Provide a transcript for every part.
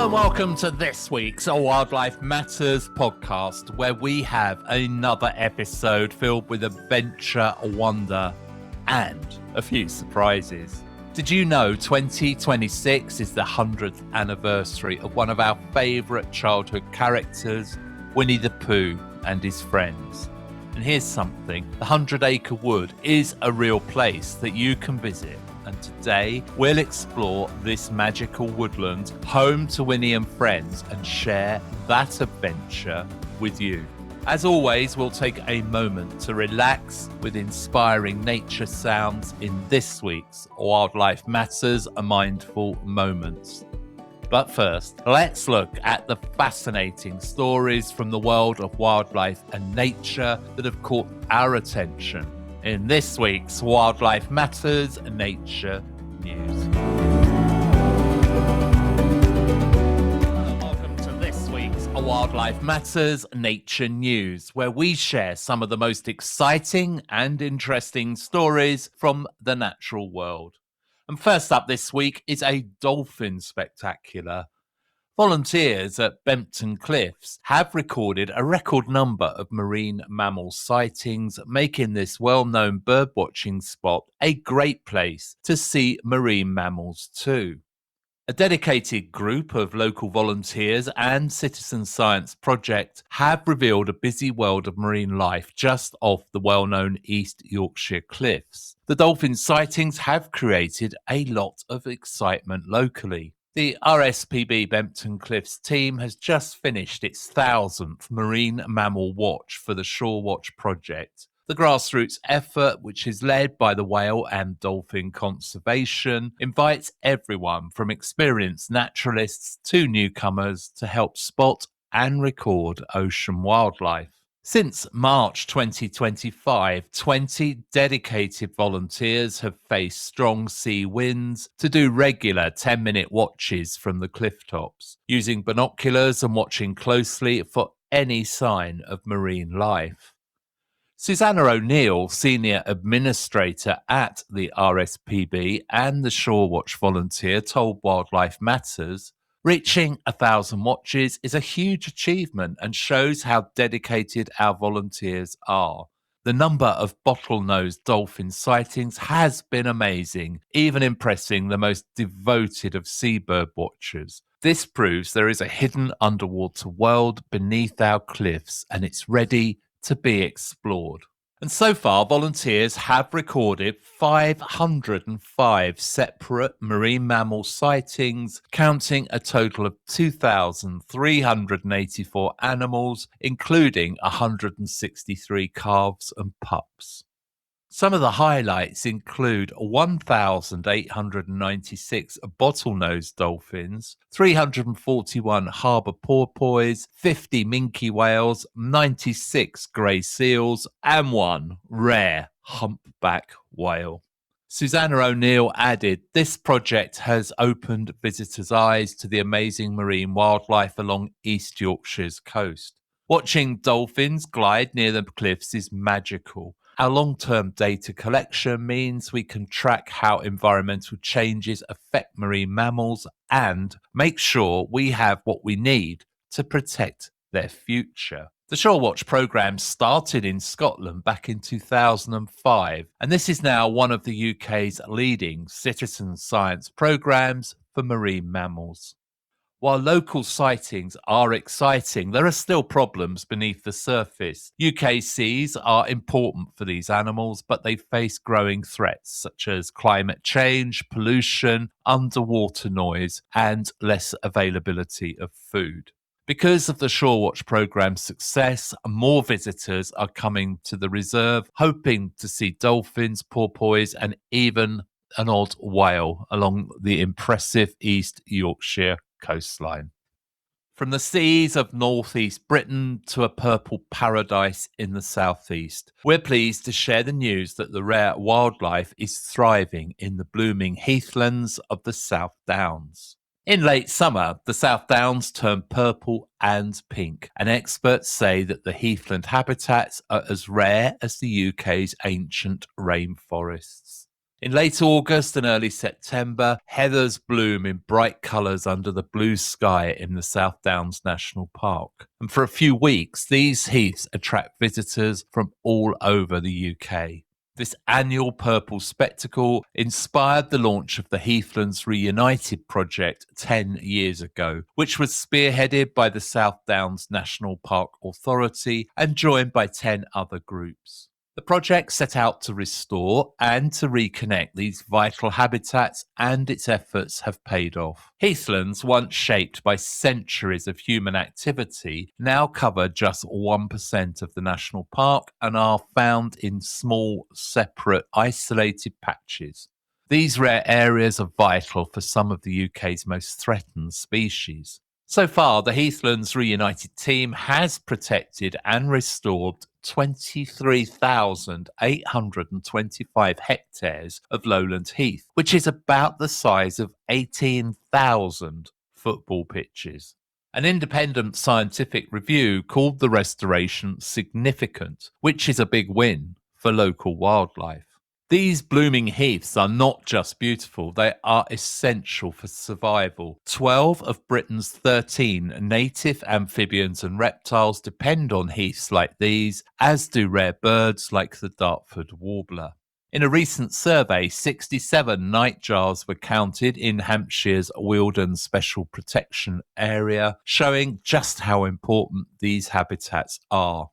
and welcome to this week's Wildlife Matters podcast, where we have another episode filled with adventure, wonder, and a few surprises. Did you know 2026 is the 100th anniversary of one of our favourite childhood characters, Winnie the Pooh and his friends? And here's something, the 100-acre wood is a real place that you can visit. And today we'll explore this magical woodland, home to Winnie and friends, and share that adventure with you. As always, we'll take a moment to relax with inspiring nature sounds in this week's Wildlife Matters Mindful Moments. But first, let's look at the fascinating stories from the world of wildlife and nature that have caught our attention in this week's Wildlife Matters Nature News. Welcome to this week's Wildlife Matters Nature News, where we share some of the most exciting and interesting stories from the natural world. And first up this week is a dolphin spectacular. Volunteers at Bempton Cliffs have recorded a record number of marine mammal sightings, making this well-known birdwatching spot a great place to see marine mammals too. A dedicated group of local volunteers and citizen science project have revealed a busy world of marine life just off the well-known East Yorkshire cliffs. The dolphin sightings have created a lot of excitement locally. The RSPB Bempton Cliffs team has just finished its 1,000th marine mammal watch for the Shore Watch project. The grassroots effort, which is led by the Whale and Dolphin Conservation, invites everyone from experienced naturalists to newcomers to help spot and record ocean wildlife. Since March 2025, 20 dedicated volunteers have faced strong sea winds to do regular 10-minute watches from the cliff tops, using binoculars and watching closely for any sign of marine life. Susanna O'Neill, Senior Administrator at the RSPB and the Shore Watch volunteer, told Wildlife Matters, "Reaching 1,000 watches is a huge achievement and shows how dedicated our volunteers are. The number of bottlenose dolphin sightings has been amazing, even impressing the most devoted of seabird watchers. This proves there is a hidden underwater world beneath our cliffs and it's ready to be explored." And so far, volunteers have recorded 505 separate marine mammal sightings, counting a total of 2,384 animals, including 163 calves and pups. Some of the highlights include 1,896 bottlenose dolphins, 341 harbour porpoise, 50 minke whales, 96 grey seals, and one rare humpback whale. Susanna O'Neill added, "This project has opened visitors' eyes to the amazing marine wildlife along East Yorkshire's coast. Watching dolphins glide near the cliffs is magical. Our long-term data collection means we can track how environmental changes affect marine mammals and make sure we have what we need to protect their future." The Shore Watch programme started in Scotland back in 2005, and this is now one of the UK's leading citizen science programmes for marine mammals. While local sightings are exciting, there are still problems beneath the surface. UK seas are important for these animals, but they face growing threats such as climate change, pollution, underwater noise, and less availability of food. Because of the Shore Watch programme's success, more visitors are coming to the reserve, hoping to see dolphins, porpoise, and even an odd whale along the impressive East Yorkshire coastline. From the seas of northeast Britain to a purple paradise in the southeast, we're pleased to share the news that the rare wildlife is thriving in the blooming heathlands of the South Downs. In late summer, the South Downs turn purple and pink, and experts say that the heathland habitats are as rare as the UK's ancient rainforests. In late August and early September, heathers bloom in bright colours under the blue sky in the South Downs National Park. And for a few weeks, these heaths attract visitors from all over the UK. This annual purple spectacle inspired the launch of the Heathlands Reunited project 10 years ago, which was spearheaded by the South Downs National Park Authority and joined by 10 other groups. The project set out to restore and to reconnect these vital habitats, and its efforts have paid off. Heathlands, once shaped by centuries of human activity, now cover just 1% of the national park and are found in small, separate, isolated patches. These rare areas are vital for some of the UK's most threatened species. So far, the Heathlands Reunited team has protected and restored 23,825 hectares of lowland heath, which is about the size of 18,000 football pitches. An independent scientific review called the restoration significant, which is a big win for local wildlife. These blooming heaths are not just beautiful, they are essential for survival. 12 of Britain's 13 native amphibians and reptiles depend on heaths like these, as do rare birds like the Dartford warbler. In a recent survey, 67 nightjars were counted in Hampshire's Wealden Special Protection Area, showing just how important these habitats are.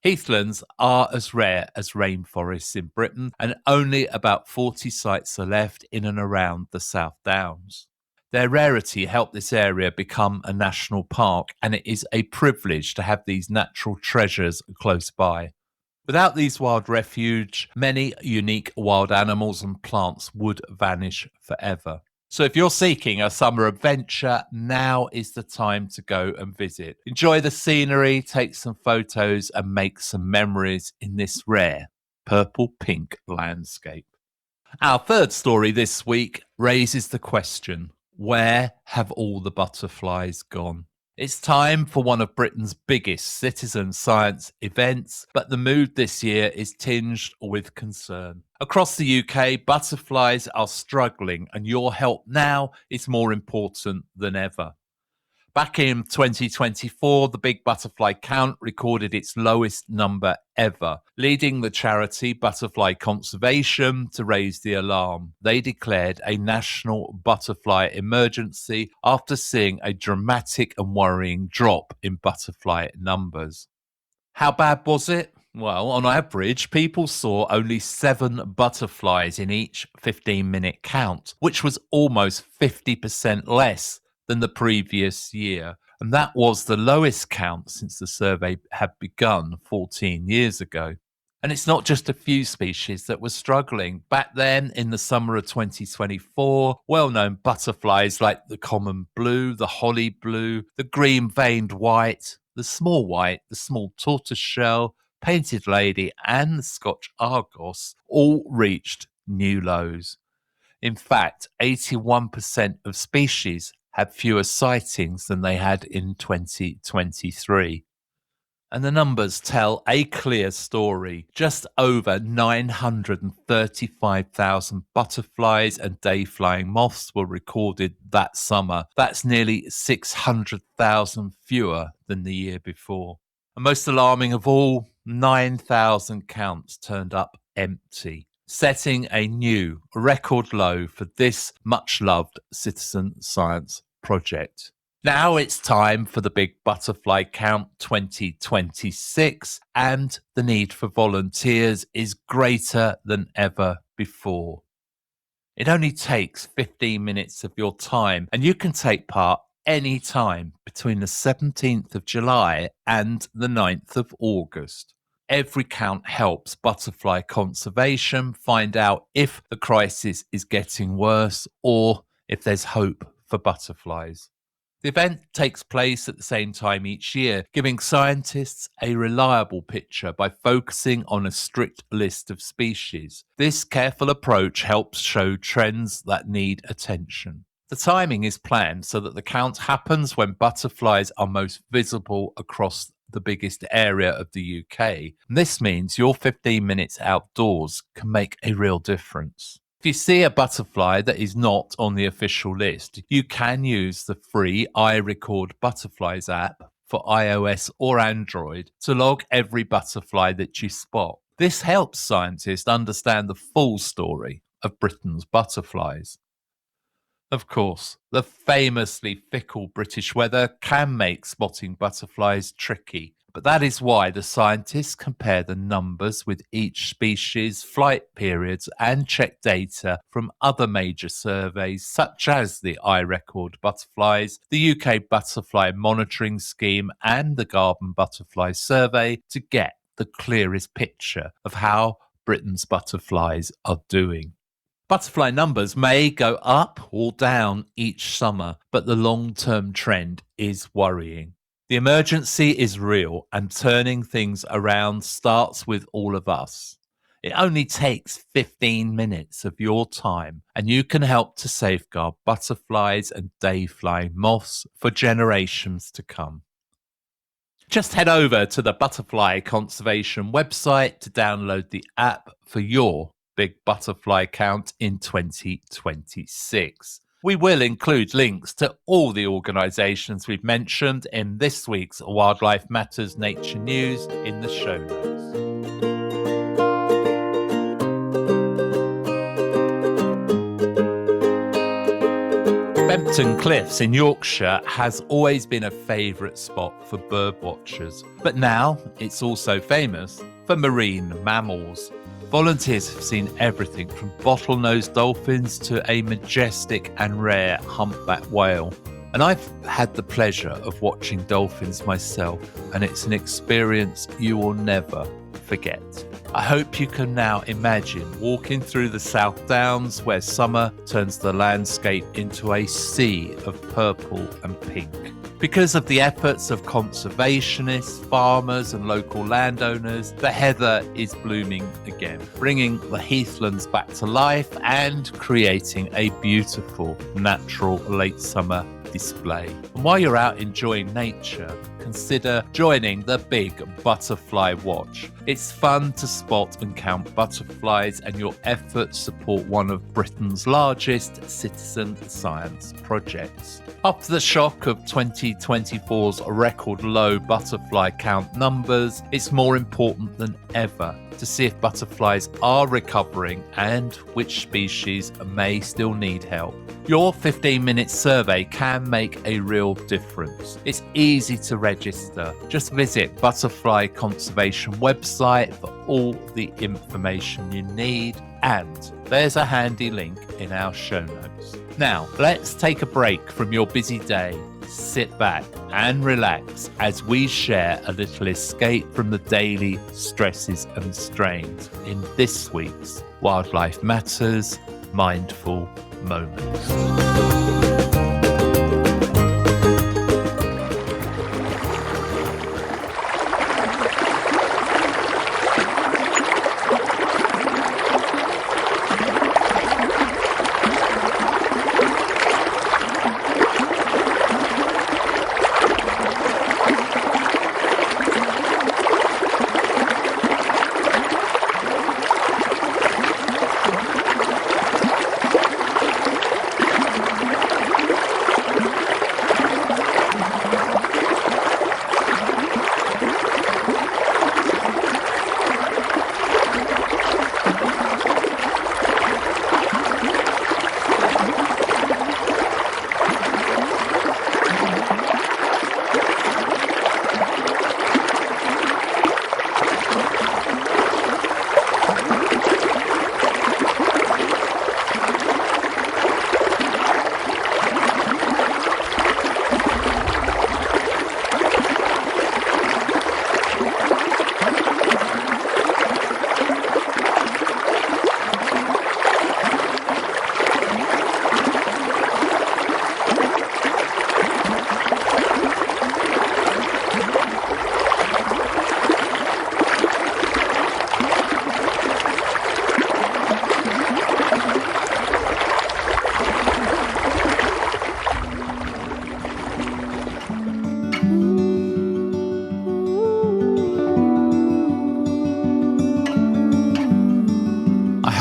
Heathlands are as rare as rainforests in Britain, and only about 40 sites are left in and around the South Downs. Their rarity helped this area become a national park, and it is a privilege to have these natural treasures close by. Without these wild refuge, many unique wild animals and plants would vanish forever. So if you're seeking a summer adventure, now is the time to go and visit. Enjoy the scenery, take some photos and make some memories in this rare purple-pink landscape. Our third story this week raises the question, where have all the butterflies gone? It's time for one of Britain's biggest citizen science events, but the mood this year is tinged with concern. Across the UK, butterflies are struggling, and your help now is more important than ever. Back in 2024, the Big Butterfly Count recorded its lowest number ever, leading the charity Butterfly Conservation to raise the alarm. They declared a national butterfly emergency after seeing a dramatic and worrying drop in butterfly numbers. How bad was it? Well, on average, people saw only 7 butterflies in each 15-minute count, which was almost 50% less than the previous year. And that was the lowest count since the survey had begun 14 years ago. And it's not just a few species that were struggling. Back then, in the summer of 2024, well-known butterflies like the common blue, the holly blue, the green-veined white, the small tortoiseshell, painted lady, and the Scotch Argos all reached new lows. In fact, 81% of species had fewer sightings than they had in 2023. And the numbers tell a clear story. Just over 935,000 butterflies and day-flying moths were recorded that summer. That's nearly 600,000 fewer than the year before. And most alarming of all, 9,000 counts turned up empty, setting a new record low for this much-loved citizen science project. Now it's time for the Big Butterfly Count 2026, and the need for volunteers is greater than ever before. It only takes 15 minutes of your time, and you can take part any time between the 17th of July and the 9th of August. Every count helps butterfly conservation find out if the crisis is getting worse or if there's hope for butterflies. The event takes place at the same time each year, giving scientists a reliable picture by focusing on a strict list of species. This careful approach helps show trends that need attention. The timing is planned so that the count happens when butterflies are most visible across the biggest area of the UK. And this means your 15 minutes outdoors can make a real difference. If you see a butterfly that is not on the official list, you can use the free iRecord Butterflies app for iOS or Android to log every butterfly that you spot. This helps scientists understand the full story of Britain's butterflies. Of course, the famously fickle British weather can make spotting butterflies tricky, but that is why the scientists compare the numbers with each species, flight periods, and check data from other major surveys such as the iRecord Butterflies, the UK Butterfly Monitoring Scheme, and the Garden Butterfly Survey to get the clearest picture of how Britain's butterflies are doing. Butterfly numbers may go up or down each summer, but the long-term trend is worrying. The emergency is real, and turning things around starts with all of us. It only takes 15 minutes of your time, and you can help to safeguard butterflies and day-flying moths for generations to come. Just head over to the Butterfly Conservation website to download the app for your big butterfly count in 2026. We will include links to all the organisations we've mentioned in this week's Wildlife Matters Nature News in the show notes. Bempton Cliffs in Yorkshire has always been a favourite spot for bird watchers, but now it's also famous for marine mammals. Volunteers have seen everything from bottlenose dolphins to a majestic and rare humpback whale. And I've had the pleasure of watching dolphins myself, and it's an experience you will never forget. I hope you can now imagine walking through the South Downs where summer turns the landscape into a sea of purple and pink. Because of the efforts of conservationists, farmers and local landowners, the heather is blooming again, bringing the heathlands back to life and creating a beautiful natural late summer display. And while you're out enjoying nature, consider joining the Big Butterfly Watch. It's fun to spot and count butterflies, and your efforts support one of Britain's largest citizen science projects. After the shock of 2024's record low butterfly count numbers, it's more important than ever to see if butterflies are recovering and which species may still need help. Your 15-minute survey can make a real difference. It's easy to register. Just visit Butterfly Conservation website for all the information you need, and there's a handy link in our show notes. Now, let's take a break from your busy day. Sit back and relax as we share a little escape from the daily stresses and strains in this week's Wildlife Matters Mindful Moments.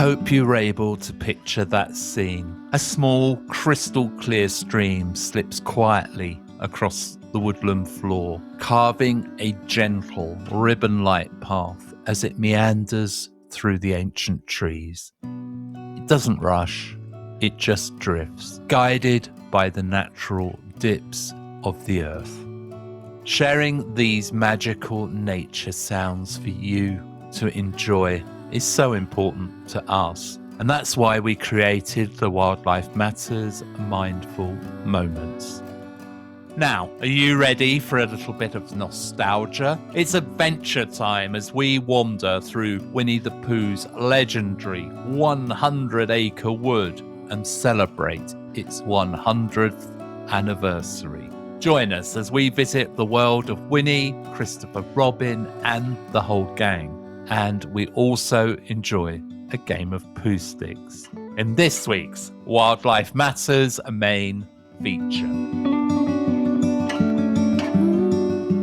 hope you were able to picture that scene. A small, crystal clear stream slips quietly across the woodland floor, carving a gentle, ribbon-like path as it meanders through the ancient trees. It doesn't rush, it just drifts, guided by the natural dips of the earth. Sharing these magical nature sounds for you to enjoy is so important to us. And that's why we created the Wildlife Matters Mindful Moments. Now, are you ready for a little bit of nostalgia? It's adventure time as we wander through Winnie the Pooh's legendary 100-acre wood and celebrate its 100th anniversary. Join us as we visit the world of Winnie, Christopher Robin, and the whole gang. And we also enjoy a game of Pooh Sticks in this week's Wildlife Matters main feature.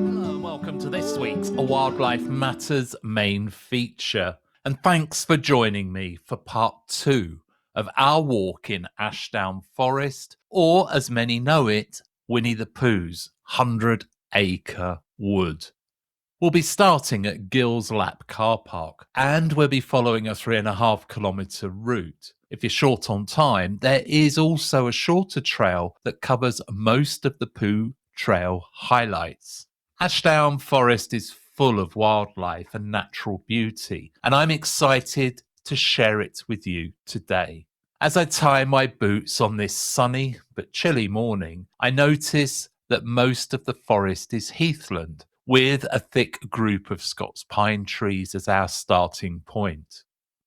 Hello and welcome to this week's Wildlife Matters main feature. And thanks for joining me for part 2 of our walk in Ashdown Forest, or as many know it, Winnie the Pooh's 100-acre wood. We'll be starting at Gill's Lap car park, and we'll be following a 3.5 kilometre route. If you're short on time, there is also a shorter trail that covers most of the Pooh Trail highlights. Ashdown Forest is full of wildlife and natural beauty, and I'm excited to share it with you today. As I tie my boots on this sunny but chilly morning, I notice that most of the forest is heathland, with a thick group of Scots pine trees as our starting point.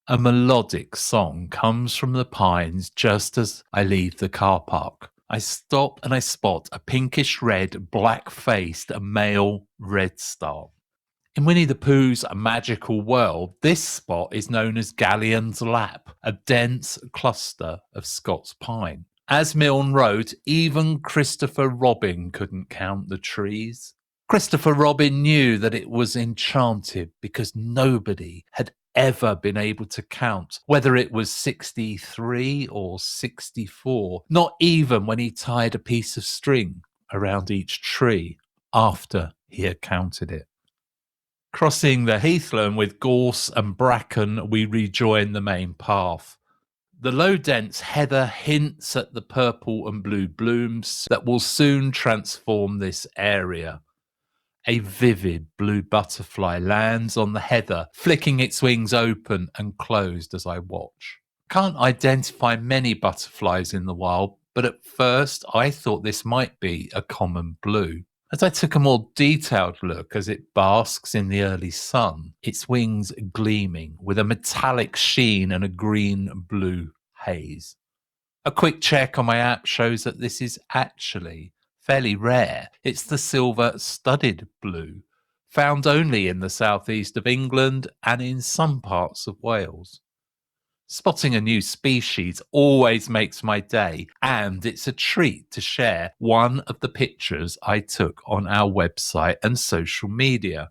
A melodic song comes from the pines just as I leave the car park. I stop and I spot a pinkish-red, black-faced male redstart. In Winnie the Pooh's magical world, this spot is known as Galleon's Lap, a dense cluster of Scots pine. As Milne wrote, even Christopher Robin couldn't count the trees. Christopher Robin knew that it was enchanted because nobody had ever been able to count whether it was 63 or 64, not even when he tied a piece of string around each tree after he had counted it. Crossing the heathland with gorse and bracken, we rejoin the main path. The low dense heather hints at the purple and blue blooms that will soon transform this area. A vivid blue butterfly lands on the heather, flicking its wings open and closed as I watch. Can't identify many butterflies in the wild, but at first I thought this might be a common blue. As I took a more detailed look as it basks in the early sun, its wings gleaming with a metallic sheen and a green-blue haze. A quick check on my app shows that this is actually fairly rare. It's the silver studded blue, found only in the southeast of England and in some parts of Wales. Spotting a new species always makes my day, and it's a treat to share one of the pictures I took on our website and social media.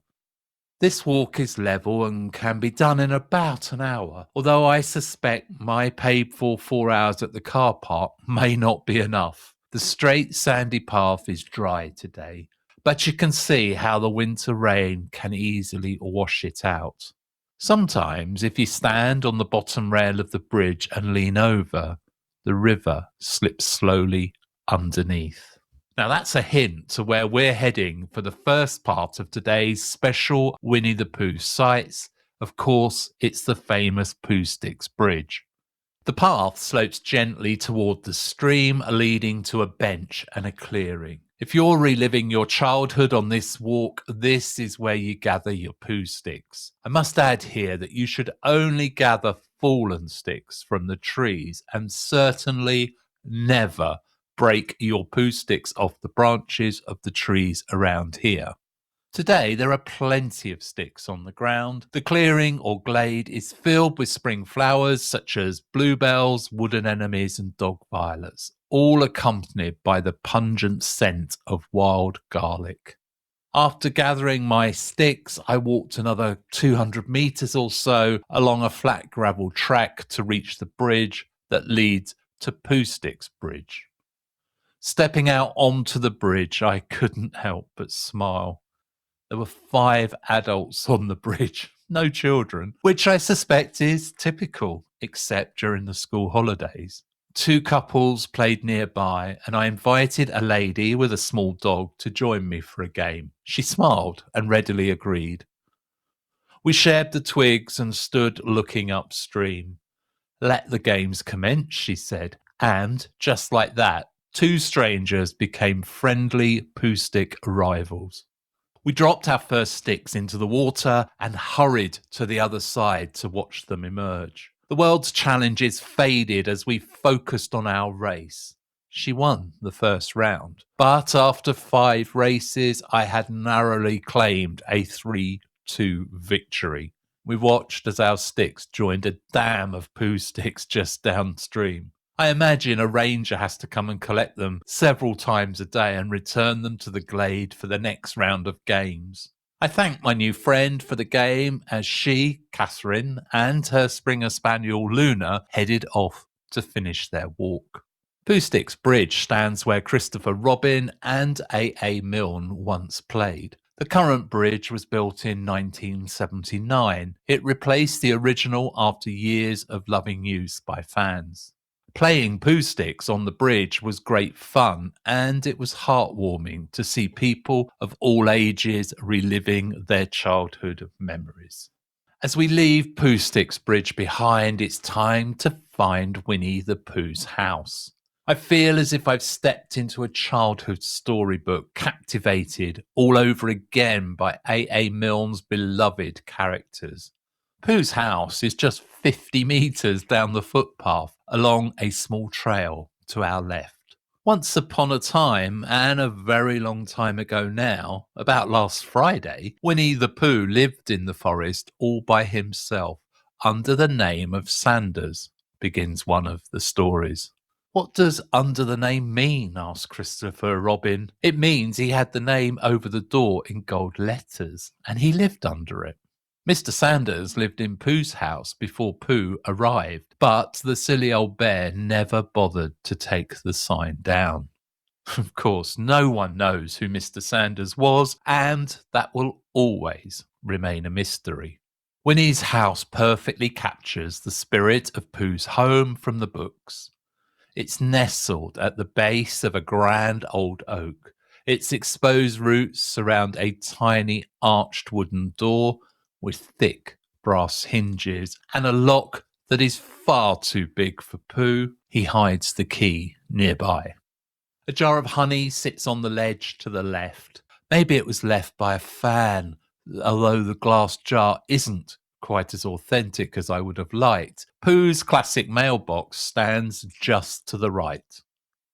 This walk is level and can be done in about an hour, although I suspect my paid for 4 hours at the car park may not be enough. The straight sandy path is dry today, but you can see how the winter rain can easily wash it out. Sometimes, if you stand on the bottom rail of the bridge and lean over, the river slips slowly underneath. Now that's a hint to where we're heading for the first part of today's special Winnie the Pooh sights. Of course, it's the famous Pooh Sticks Bridge. The path slopes gently toward the stream, leading to a bench and a clearing. If you're reliving your childhood on this walk, this is where you gather your Pooh Sticks. I must add here that you should only gather fallen sticks from the trees and certainly never break your Pooh Sticks off the branches of the trees around here. Today, there are plenty of sticks on the ground. The clearing or glade is filled with spring flowers such as bluebells, wood anemones, and dog violets, all accompanied by the pungent scent of wild garlic. After gathering my sticks, I walked another 200 metres or so along a flat gravel track to reach the bridge that leads to Pooh Sticks Bridge. Stepping out onto the bridge, I couldn't help but smile. There were 5 adults on the bridge, no children, which I suspect is typical, except during the school holidays. 2 couples played nearby, and I invited a lady with a small dog to join me for a game. She smiled and readily agreed. We shared the twigs and stood looking upstream. Let the games commence, she said, and just like that, 2 strangers became friendly Pooh Stick rivals. We dropped our first sticks into the water and hurried to the other side to watch them emerge. The world's challenges faded as we focused on our race. She won the first round, but after 5 races, I had narrowly claimed a 3-2 victory. We watched as our sticks joined a dam of Pooh sticks just downstream. I imagine a ranger has to come and collect them several times a day and return them to the glade for the next round of games. I thanked my new friend for the game as she, Catherine, and her Springer Spaniel Luna headed off to finish their walk. Pooh Sticks Bridge stands where Christopher Robin and A. Milne once played. The current bridge was built in 1979. It replaced the original after years of loving use by fans. Playing Pooh Sticks on the bridge was great fun, and it was heartwarming to see people of all ages reliving their childhood memories. As we leave Pooh Sticks Bridge behind, it's time to find Winnie the Pooh's house. I feel as if I've stepped into a childhood storybook, captivated all over again by A. Milne's beloved characters. Pooh's house is just 50 metres down the footpath along a small trail to our left. Once upon a time, and a very long time ago now, about last Friday, Winnie the Pooh lived in the forest all by himself under the name of Sanders, begins one of the stories. What does under the name mean? Asked Christopher Robin. It means he had the name over the door in gold letters, and he lived under it. Mr. Sanders lived in Pooh's house before Pooh arrived, but the silly old bear never bothered to take the sign down. Of course, no one knows who Mr. Sanders was, and that will always remain a mystery. Winnie's house perfectly captures the spirit of Pooh's home from the books. It's nestled at the base of a grand old oak. Its exposed roots surround a tiny arched wooden door with thick brass hinges and a lock that is far too big for Pooh. He hides the key nearby. A jar of honey sits on the ledge to the left. Maybe it was left by a fan, although the glass jar isn't quite as authentic as I would have liked. Pooh's classic mailbox stands just to the right.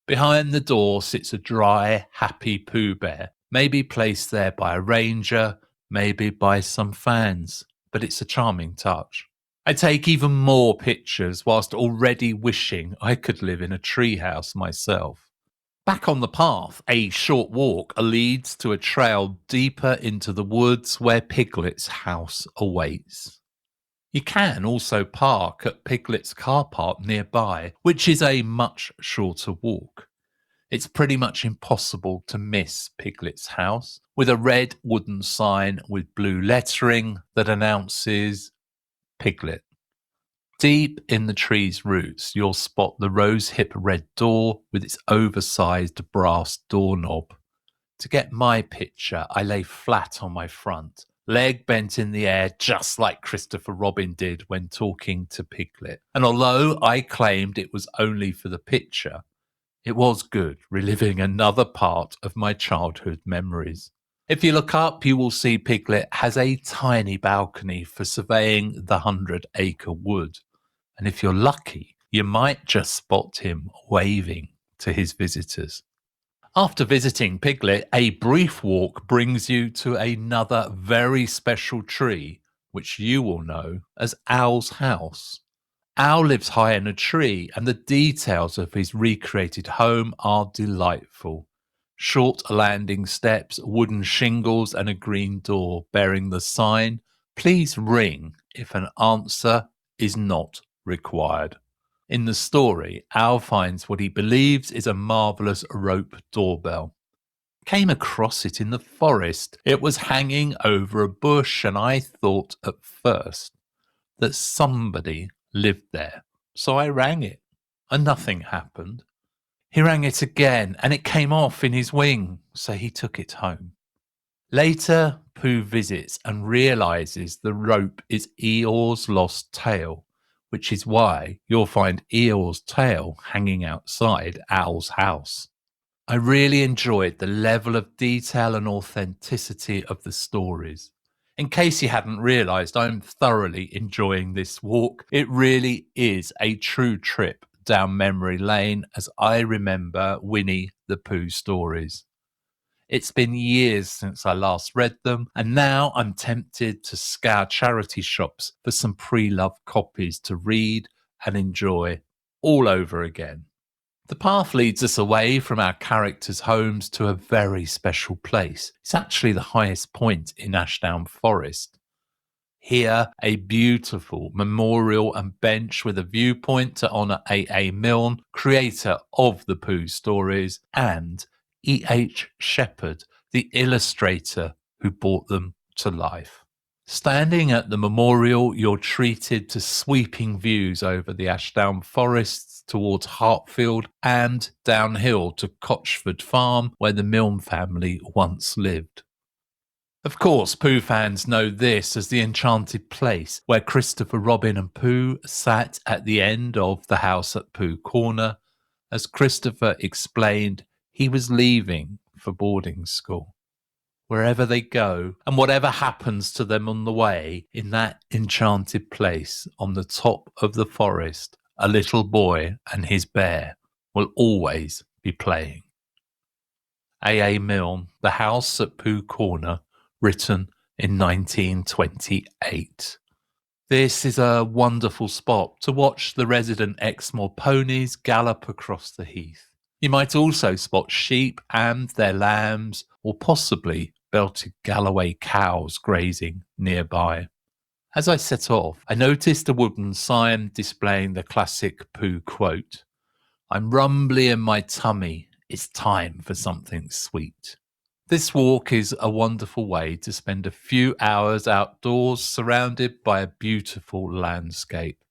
Behind the door sits a dry, happy Pooh bear, maybe placed there by a ranger, maybe by some fans, but it's a charming touch. I take even more pictures whilst already wishing I could live in a treehouse myself. Back on the path, a short walk leads to a trail deeper into the woods where Piglet's house awaits. You can also park at Piglet's car park nearby, which is a much shorter walk. It's pretty much impossible to miss Piglet's house, with a red wooden sign with blue lettering that announces Piglet. Deep in the tree's roots, you'll spot the rose-hip red door with its oversized brass doorknob. To get my picture, I lay flat on my front, leg bent in the air just like Christopher Robin did when talking to Piglet. And although I claimed it was only for the picture, it was good reliving another part of my childhood memories. If you look up, you will see Piglet has a tiny balcony for surveying the 100-acre wood. And if you're lucky, you might just spot him waving to his visitors. After visiting Piglet, a brief walk brings you to another very special tree, which you will know as Owl's house. Owl lives high in a tree, and the details of his recreated home are delightful. Short landing steps, wooden shingles, and a green door bearing the sign, "Please ring if an answer is not required." In the story, Al finds what he believes is a marvellous rope doorbell. Came across it in the forest. It was hanging over a bush, and I thought at first that somebody lived there. So I rang it, and nothing happened. He rang it again, and it came off in his wing, so he took it home. Later, Pooh visits and realizes the rope is Eeyore's lost tail, which is why you'll find Eeyore's tail hanging outside Al's house. I really enjoyed the level of detail and authenticity of the stories. In case you hadn't realised, I'm thoroughly enjoying this walk. It really is a true trip down memory lane as I remember Winnie the Pooh stories. It's been years since I last read them, and now I'm tempted to scour charity shops for some pre-loved copies to read and enjoy all over again. The path leads us away from our characters' homes to a very special place. It's actually the highest point in Ashdown Forest. Here, a beautiful memorial and bench with a viewpoint to honour A. Milne, creator of the Pooh stories, and E.H. Shepherd, the illustrator who brought them to life. Standing at the memorial, you're treated to sweeping views over the Ashdown Forests towards Hartfield and downhill to Cochford Farm, where the Milne family once lived. Of course, Pooh fans know this as the enchanted place where Christopher Robin and Pooh sat at the end of the house at Pooh Corner. As Christopher explained, he was leaving for boarding school. Wherever they go, and whatever happens to them on the way, in that enchanted place on the top of the forest, a little boy and his bear will always be playing. A. Milne, The House at Pooh Corner, written in 1928. This is a wonderful spot to watch the resident Exmoor ponies gallop across the heath. You might also spot sheep and their lambs, or possibly belted Galloway cows grazing nearby. As I set off, I noticed a wooden sign displaying the classic Pooh quote, "I'm rumbly in my tummy, it's time for something sweet." This walk is a wonderful way to spend a few hours outdoors surrounded by a beautiful landscape.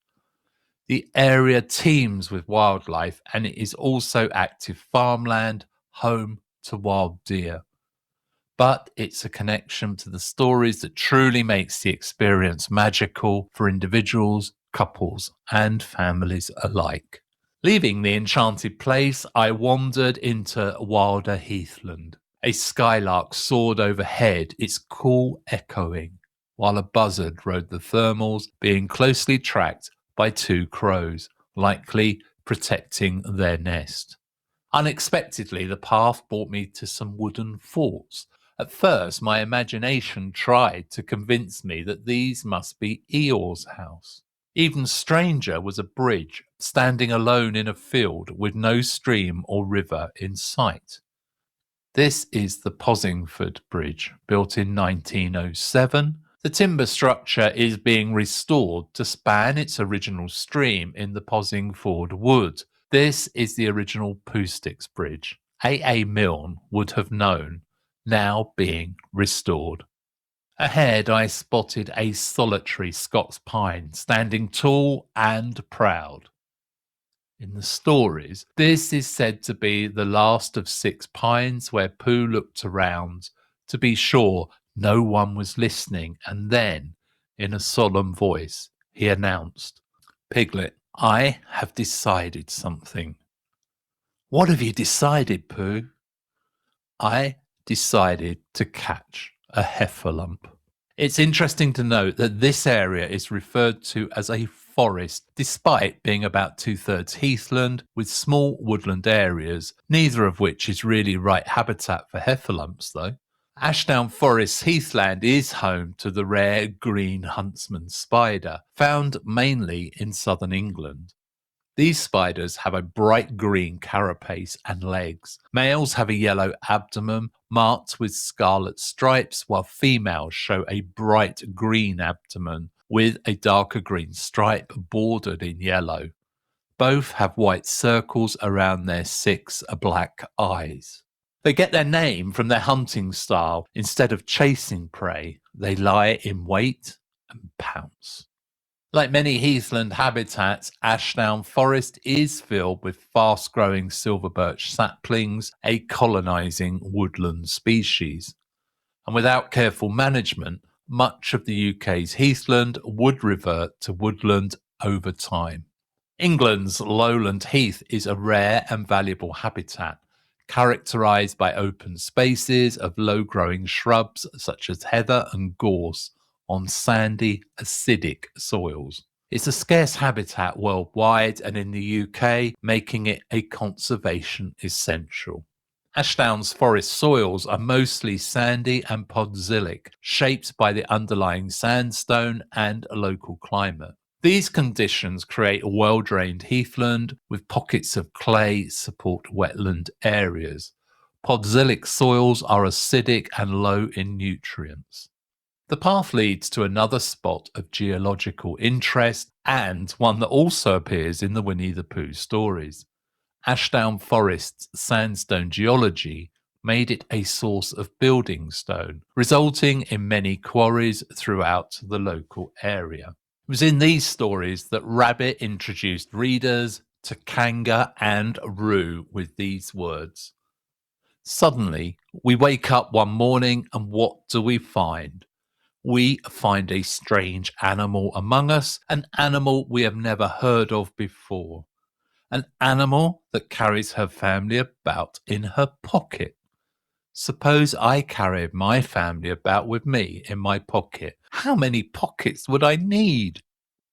The area teems with wildlife and it is also active farmland, home to wild deer. But it's a connection to the stories that truly makes the experience magical for individuals, couples, and families alike. Leaving the enchanted place, I wandered into wilder heathland. A skylark soared overhead, its call echoing, while a buzzard rode the thermals, being closely tracked by two crows, likely protecting their nest. Unexpectedly, the path brought me to some wooden forts. At first, my imagination tried to convince me that these must be Eeyore's house. Even stranger was a bridge standing alone in a field with no stream or river in sight. This is the Posingford Bridge, built in 1907. The timber structure is being restored to span its original stream in the Posingford Wood. This is the original Pooh Sticks Bridge. A. Milne would have known, now being restored. Ahead, I spotted a solitary Scots pine standing tall and proud. In the stories, this is said to be the last of 6 pines where Pooh looked around to be sure no one was listening, and then, in a solemn voice, he announced, "Piglet, I have decided something." "What have you decided, Pooh?" "I decided to catch a heffalump." It's interesting to note that this area is referred to as a forest, despite being about 2/3 heathland with small woodland areas, neither of which is really right habitat for heffalumps though. Ashdown Forest heathland is home to the rare green huntsman spider, found mainly in southern England. These spiders have a bright green carapace and legs. Males have a yellow abdomen marked with scarlet stripes, while females show a bright green abdomen with a darker green stripe bordered in yellow. Both have white circles around their 6 black eyes. They get their name from their hunting style. Instead of chasing prey, they lie in wait and pounce. Like many heathland habitats, Ashdown Forest is filled with fast-growing silver birch saplings, a colonising woodland species. And without careful management, much of the UK's heathland would revert to woodland over time. England's lowland heath is a rare and valuable habitat, characterised by open spaces of low-growing shrubs such as heather and gorse on sandy, acidic soils. It's a scarce habitat worldwide and in the UK, making it a conservation essential. Ashdown's forest soils are mostly sandy and podzillic, shaped by the underlying sandstone and a local climate. These conditions create a well-drained heathland with pockets of clay support wetland areas. Podzillic soils are acidic and low in nutrients. The path leads to another spot of geological interest and one that also appears in the Winnie the Pooh stories. Ashdown Forest's sandstone geology made it a source of building stone, resulting in many quarries throughout the local area. It was in these stories that Rabbit introduced readers to Kanga and Roo with these words. Suddenly, we wake up one morning and what do we find? We find a strange animal among us, an animal we have never heard of before. An animal that carries her family about in her pocket. Suppose I carried my family about with me in my pocket. How many pockets would I need?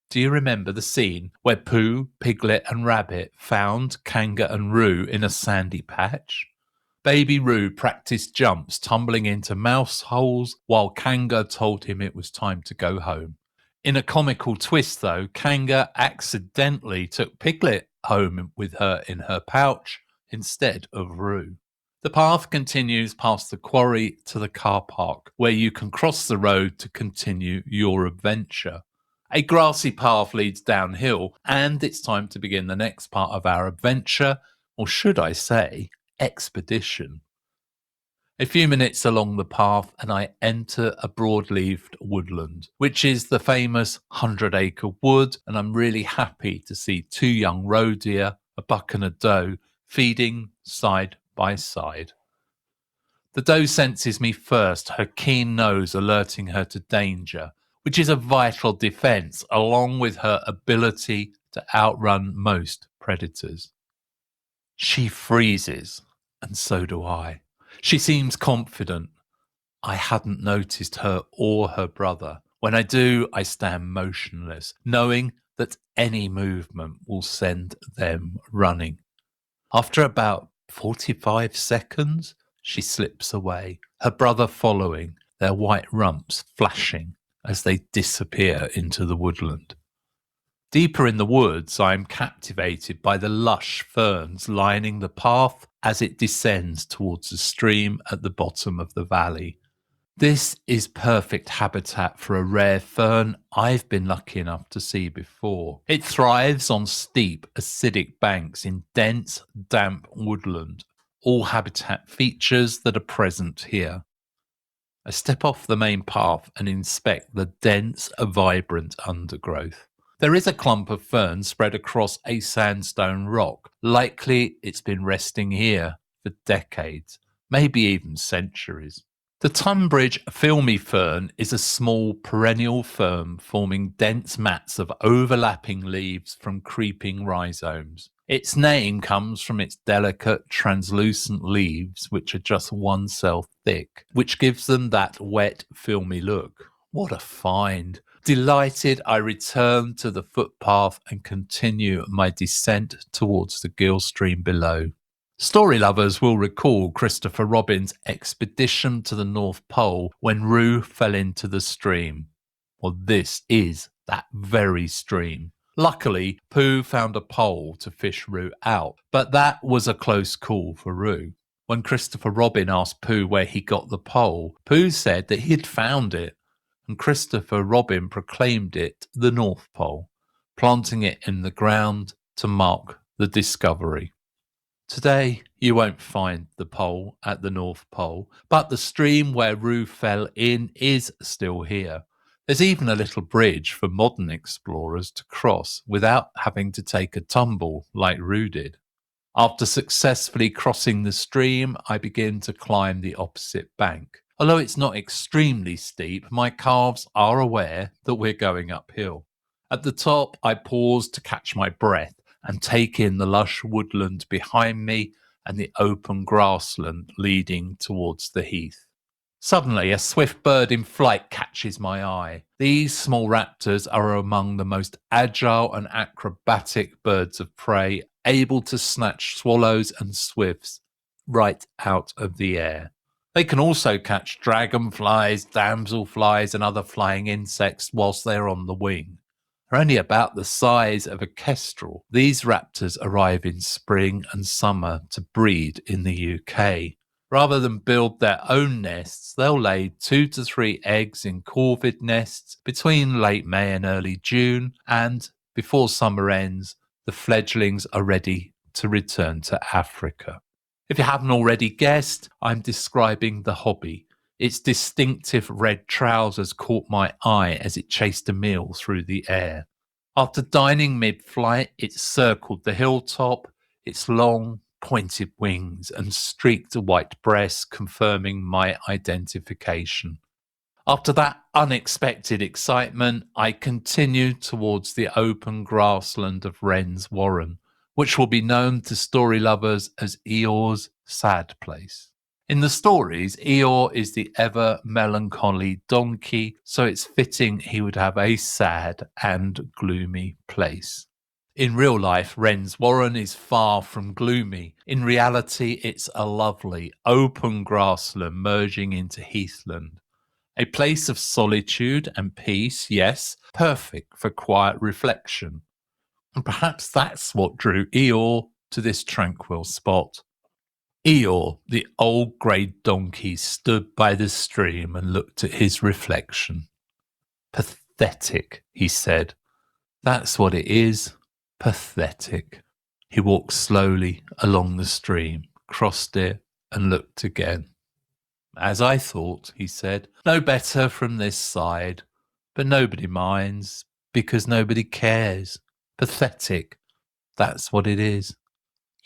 Do you remember the scene where Pooh, Piglet and Rabbit found Kanga and Roo in a sandy patch? Baby Roo practiced jumps tumbling into mouse holes while Kanga told him it was time to go home. In a comical twist though, Kanga accidentally took Piglet home with her in her pouch instead of Roo. The path continues past the quarry to the car park, where you can cross the road to continue your adventure. A grassy path leads downhill, and it's time to begin the next part of our adventure, or should I say, expedition. A few minutes along the path and I enter a broad-leaved woodland, which is the famous 100-acre wood, and I'm really happy to see 2 young roe deer, a buck and a doe, feeding side by side. The doe senses me first, her keen nose alerting her to danger, which is a vital defense along with her ability to outrun most predators. She freezes, and so do I. She seems confident. I hadn't noticed her or her brother. When I do, I stand motionless, knowing that any movement will send them running. After about 45 seconds, she slips away, her brother following, their white rumps flashing as they disappear into the woodland. Deeper in the woods, I am captivated by the lush ferns lining the path as it descends towards the stream at the bottom of the valley. This is perfect habitat for a rare fern I've been lucky enough to see before. It thrives on steep, acidic banks in dense, damp woodland, all habitat features that are present here. I step off the main path and inspect the dense, vibrant undergrowth. There is a clump of fern spread across a sandstone rock. Likely it's been resting here for decades, maybe even centuries. The Tunbridge filmy fern is a small perennial fern forming dense mats of overlapping leaves from creeping rhizomes. Its name comes from its delicate, translucent leaves, which are just 1 cell thick, which gives them that wet, filmy look. What a find! Delighted, I return to the footpath and continue my descent towards the gill stream below. Story lovers will recall Christopher Robin's expedition to the North Pole when Roo fell into the stream. Well, this is that very stream. Luckily, Pooh found a pole to fish Roo out, but that was a close call for Roo. When Christopher Robin asked Pooh where he got the pole, Pooh said that he'd found it, and Christopher Robin proclaimed it the North Pole, planting it in the ground to mark the discovery. Today, you won't find the pole at the North Pole, but the stream where Roo fell in is still here. There's even a little bridge for modern explorers to cross without having to take a tumble like Roo did. After successfully crossing the stream, I begin to climb the opposite bank. Although it's not extremely steep, my calves are aware that we're going uphill. At the top, I pause to catch my breath and take in the lush woodland behind me and the open grassland leading towards the heath. Suddenly, a swift bird in flight catches my eye. These small raptors are among the most agile and acrobatic birds of prey, able to snatch swallows and swifts right out of the air. They can also catch dragonflies, damselflies, and other flying insects whilst they're on the wing. They're only about the size of a kestrel. These raptors arrive in spring and summer to breed in the UK. Rather than build their own nests, they'll lay 2 to 3 eggs in corvid nests between late May and early June, and before summer ends, the fledglings are ready to return to Africa. If you haven't already guessed, I'm describing the hobby. Its distinctive red trousers caught my eye as it chased a meal through the air. After dining mid-flight, it circled the hilltop, its long, pointed wings and streaked white breast confirming my identification. After that unexpected excitement, I continued towards the open grassland of Wren's Warren, which will be known to story lovers as Eeyore's sad place. In the stories, Eeyore is the ever melancholy donkey, so it's fitting he would have a sad and gloomy place. In real life, Wren's Warren is far from gloomy. In reality, it's a lovely, open grassland merging into heathland. A place of solitude and peace, yes, perfect for quiet reflection. And perhaps that's what drew Eeyore to this tranquil spot. Eeyore, the old grey donkey, stood by the stream and looked at his reflection. Pathetic, he said. That's what it is. Pathetic. He walked slowly along the stream, crossed it, and looked again. As I thought, he said, no better from this side, but nobody minds, because nobody cares. Pathetic. That's what it is.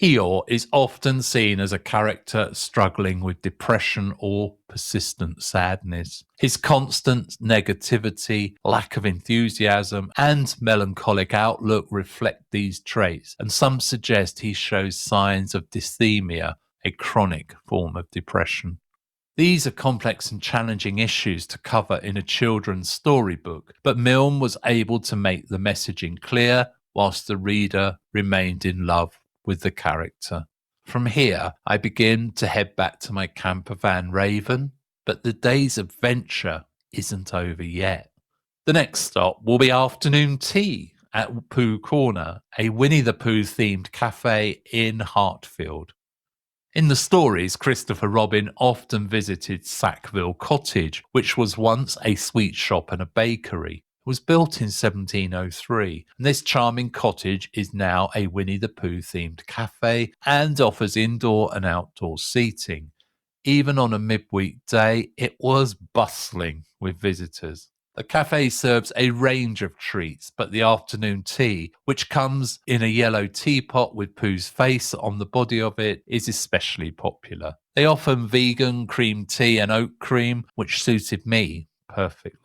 Eeyore is often seen as a character struggling with depression or persistent sadness. His constant negativity, lack of enthusiasm, and melancholic outlook reflect these traits, and some suggest he shows signs of dysthymia, a chronic form of depression. These are complex and challenging issues to cover in a children's storybook, but Milne was able to make the messaging clear whilst the reader remained in love with the character. From here, I begin to head back to my camper van Raven, but the day's adventure isn't over yet. The next stop will be afternoon tea at Pooh Corner, a Winnie the Pooh themed cafe in Hartfield. In the stories, Christopher Robin often visited Sackville Cottage, which was once a sweet shop and a bakery. It was built in 1703, and this charming cottage is now a Winnie the Pooh themed cafe and offers indoor and outdoor seating. Even on a midweek day, it was bustling with visitors. The cafe serves a range of treats, but the afternoon tea, which comes in a yellow teapot with Pooh's face on the body of it, is especially popular. They offer vegan cream tea and oat cream, which suited me perfectly.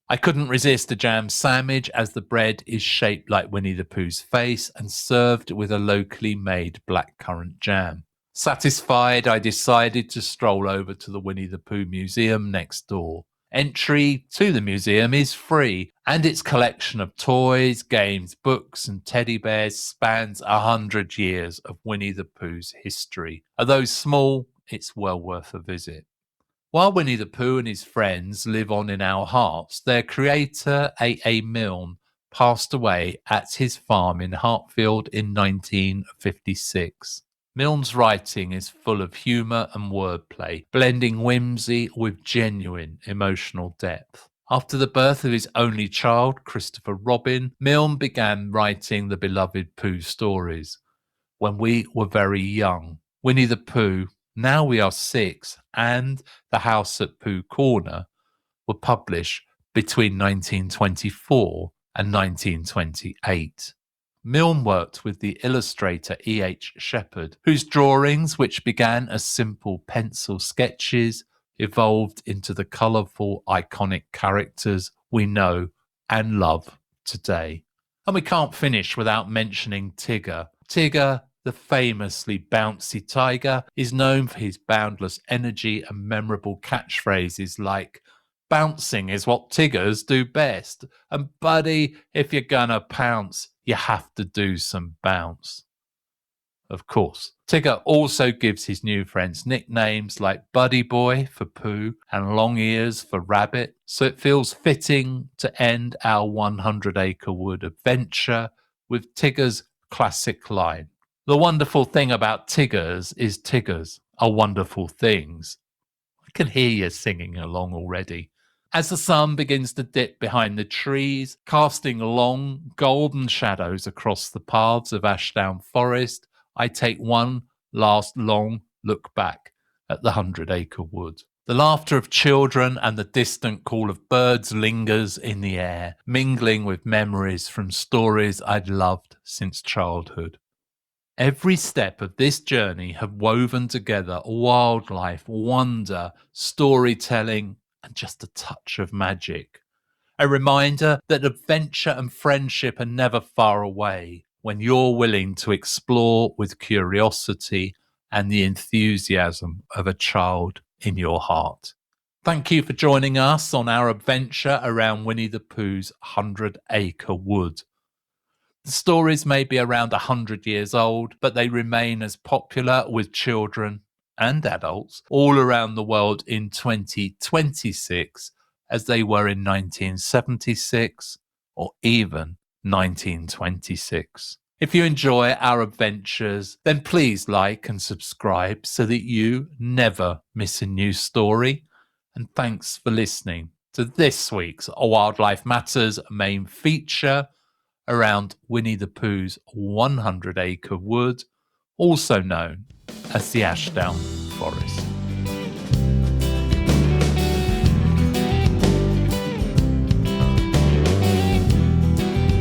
I couldn't resist a jam sandwich as the bread is shaped like Winnie the Pooh's face and served with a locally made blackcurrant jam. Satisfied, I decided to stroll over to the Winnie the Pooh Museum next door. Entry to the museum is free, and its collection of toys, games, books, and teddy bears spans 100 years of Winnie the Pooh's history. Although small, it's well worth a visit. While Winnie the Pooh and his friends live on in our hearts, their creator, A. Milne, passed away at his farm in Hartfield in 1956. Milne's writing is full of humour and wordplay, blending whimsy with genuine emotional depth. After the birth of his only child, Christopher Robin, Milne began writing the beloved Pooh stories. When we were very young, Winnie the Pooh, Now We Are Six, and The House at Pooh Corner were published between 1924 and 1928. Milne worked with the illustrator E.H. Shepard, whose drawings, which began as simple pencil sketches, evolved into the colourful, iconic characters we know and love today. And we can't finish without mentioning Tigger. Tigger, the famously bouncy tiger, is known for his boundless energy and memorable catchphrases like, "Bouncing is what Tiggers do best," and "Buddy, if you're gonna pounce, you have to do some bounce." Of course, Tigger also gives his new friends nicknames like Buddy Boy for Pooh and Long Ears for Rabbit, so it feels fitting to end our 100 Acre Wood adventure with Tigger's classic line. "The wonderful thing about Tiggers is Tiggers are wonderful things." I can hear you singing along already. As the sun begins to dip behind the trees, casting long golden shadows across the paths of Ashdown Forest, I take one last long look back at the 100 Acre Wood. The laughter of children and the distant call of birds lingers in the air, mingling with memories from stories I'd loved since childhood. Every step of this journey have woven together wildlife, wonder, storytelling, and just a touch of magic. A reminder that adventure and friendship are never far away when you're willing to explore with curiosity and the enthusiasm of a child in your heart. Thank you for joining us on our adventure around Winnie the Pooh's 100 Acre Wood. The stories may be around 100 years old, but they remain as popular with children and adults all around the world in 2026 as they were in 1976 or even 1926. If you enjoy our adventures, then please like and subscribe so that you never miss a new story. And thanks for listening to this week's Wildlife Matters main feature around Winnie the Pooh's 100 Acre Wood, also known as the Ashdown Forest.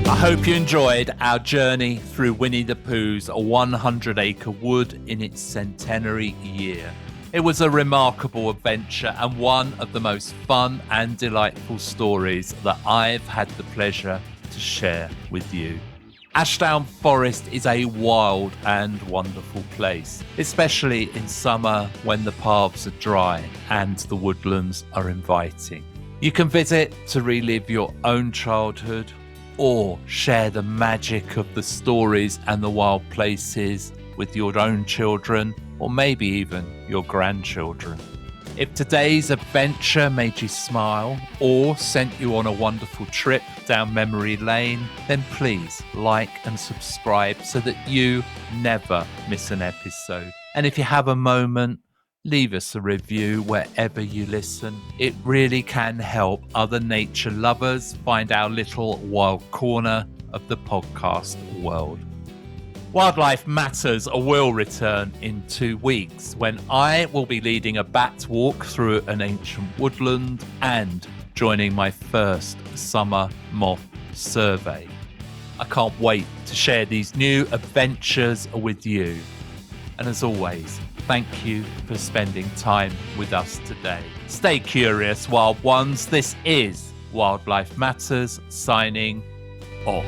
I hope you enjoyed our journey through Winnie the Pooh's 100 Acre Wood in its centenary year. It was a remarkable adventure and one of the most fun and delightful stories that I've had the pleasure to share with you. Ashdown Forest is a wild and wonderful place, especially in summer when the paths are dry and the woodlands are inviting. You can visit to relive your own childhood or share the magic of the stories and the wild places with your own children or maybe even your grandchildren. If today's adventure made you smile or sent you on a wonderful trip down memory lane, then please like and subscribe so that you never miss an episode. And if you have a moment, leave us a review wherever you listen. It really can help other nature lovers find our little wild corner of the podcast world. Wildlife Matters will return in 2 weeks when I will be leading a bat walk through an ancient woodland and joining my first summer moth survey. I can't wait to share these new adventures with you. And as always, thank you for spending time with us today. Stay curious, wild ones. This is Wildlife Matters signing off.